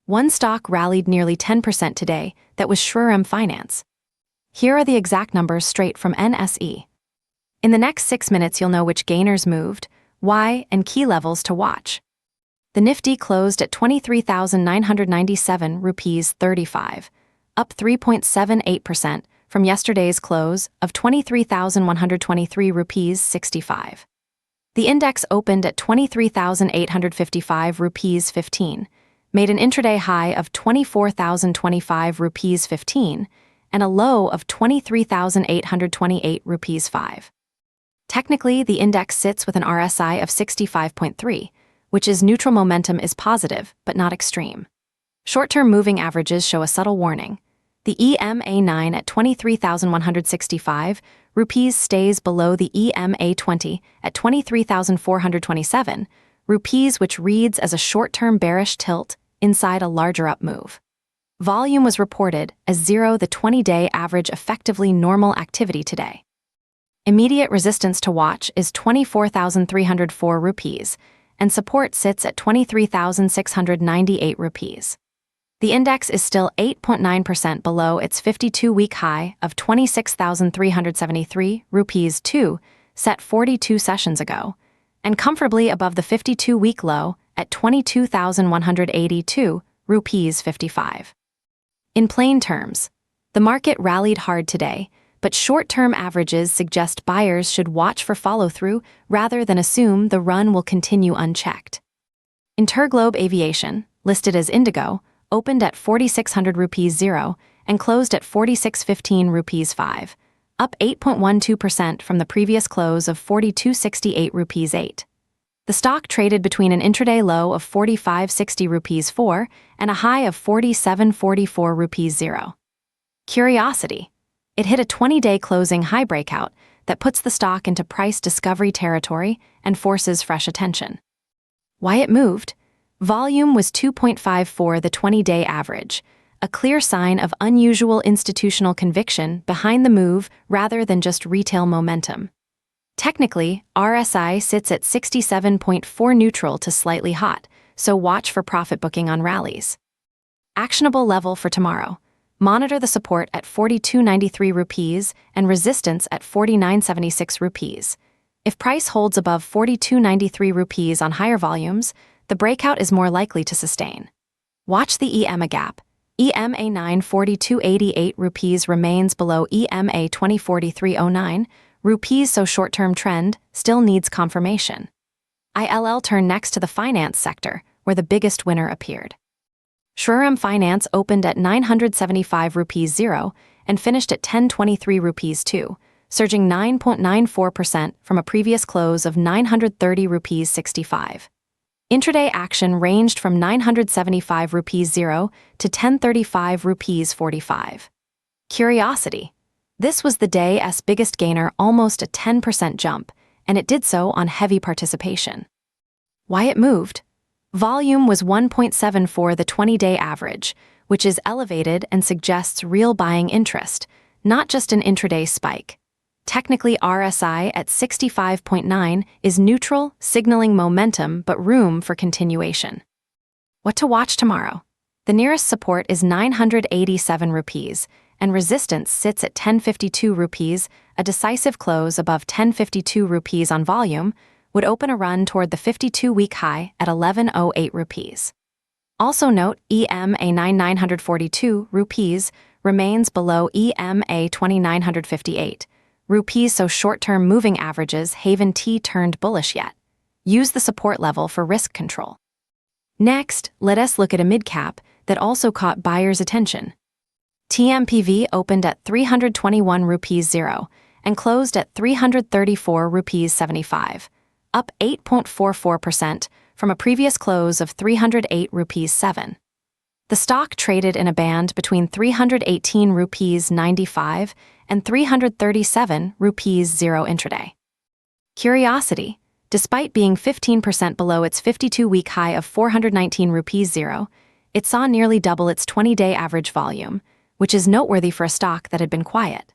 One stock rallied nearly 10% today, that was Shriram Finance. Here are the exact numbers straight from NSE. In the next 6 minutes you'll know which gainers moved, why, and key levels to watch. The NIFTY closed at 23,997 rupees 35, up 3.78% from yesterday's close of 23,123 rupees 65. The index opened at 23,855 rupees 15, made an intraday high of 24,025 rupees 15, and a low of 23,828 rupees 5. Technically, the index sits with an RSI of 65.3, which is neutral. Momentum is positive, but not extreme. Short-term moving averages show a subtle warning. The EMA 9 at 23,165 rupees stays below the EMA 20 at 23,427 rupees, which reads as a short-term bearish tilt inside a larger up move. Volume was reported as 0, the 20-day average, effectively normal activity today. Immediate resistance to watch is 24,304 rupees, and support sits at 23,698 rupees. The index is still 8.9% below its 52-week high of 26,373 rupees 2, set 42 sessions ago, and comfortably above the 52-week low at 22,182 rupees 55. In plain terms, the market rallied hard today, but short-term averages suggest buyers should watch for follow-through rather than assume the run will continue unchecked. Interglobe Aviation, listed as INDIGO, opened at 4,600 rupees 0 and closed at 4,615 rupees 5, up 8.12% from the previous close of 4,268 rupees 8. The stock traded between an intraday low of 4,560 rupees 4 and a high of 4,744 rupees 0. Curiosity. It hit a 20-day closing high breakout that puts the stock into price discovery territory and forces fresh attention. Why it moved? Volume was 2.54, the 20-day average, a clear sign of unusual institutional conviction behind the move rather than just retail momentum. Technically, RSI sits at 67.4, neutral to slightly hot, so watch for profit booking on rallies. Actionable level for tomorrow. Monitor the support at 42.93 rupees and resistance at 49.76 rupees. If price holds above 42.93 rupees on higher volumes, the breakout is more likely to sustain. Watch the EMA gap. EMA 9 42.88 rupees remains below EMA 20.43.09 rupees, so short-term trend still needs confirmation. ILL turn next to the finance sector, where the biggest winner appeared. Shriram Finance opened at 975 rupees 0 and finished at 1023 rupees 2, surging 9.94% from a previous close of 930 rupees 65. Intraday action ranged from 975 rupees 0 to 1035 rupees 45. Curiosity. This was the day's biggest gainer, almost a 10% jump, and it did so on heavy participation. Why it moved? Volume was 1.74, the 20-day average, which is elevated and suggests real buying interest, not just an intraday spike. Technically, RSI at 65.9 is neutral, signaling momentum but room for continuation. What to watch tomorrow? The nearest support is 987 rupees, and resistance sits at 1052 rupees. A decisive close above 1052 rupees on volume would open a run toward the 52-week high at 1108 rupees. Also note, EMA 9,942 rupees remains below EMA 2,958 rupees, so short-term moving averages haven't turned bullish yet. Use the support level for risk control. Next, let us look at a mid-cap that also caught buyers' attention. TMPV opened at 321 rupees 0 and closed at 334 rupees 75, up 8.44% from a previous close of 308 rupees 7. The stock traded in a band between 318 rupees 95 and 337 rupees 0 intraday. Curiosity. Despite being 15% below its 52-week high of 419 rupees 0, it saw nearly double its 20-day average volume, which is noteworthy for a stock that had been quiet.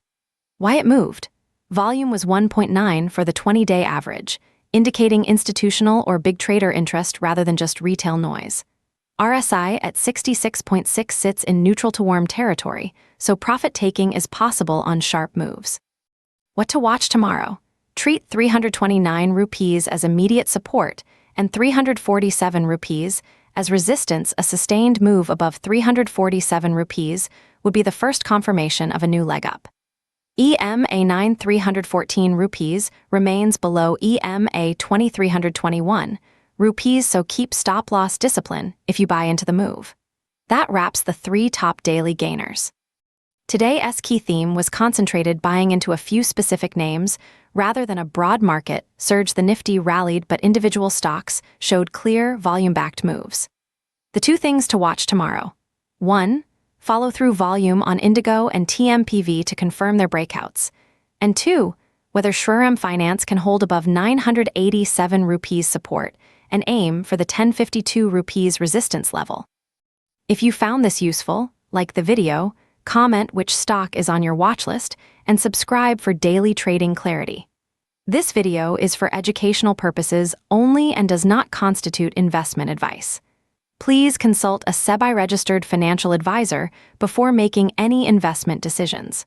Why it moved? Volume was 1.9 for the 20-day average, indicating institutional or big trader interest rather than just retail noise. RSI at 66.6 sits in neutral to warm territory, so profit taking is possible on sharp moves. What to watch tomorrow? Treat 329 rupees as immediate support and 347 rupees as resistance. A sustained move above 347 rupees would be the first confirmation of a new leg up. EMA 9,314 rupees remains below EMA 2,321 rupees, so keep stop-loss discipline if you buy into the move. That wraps the 3 top daily gainers. Today's key theme was concentrated buying into a few specific names rather than a broad market surge. The Nifty rallied, but individual stocks showed clear, volume-backed moves. The 2 things to watch tomorrow. 1. Follow through volume on INDIGO and TMPV to confirm their breakouts. And 2. Whether Shriram Finance can hold above 987 rupees support and aim for the 1052 rupees resistance level. If you found this useful, like the video, comment which stock is on your watch list, and subscribe for daily trading clarity. This video is for educational purposes only and does not constitute investment advice. Please consult a SEBI-registered financial advisor before making any investment decisions.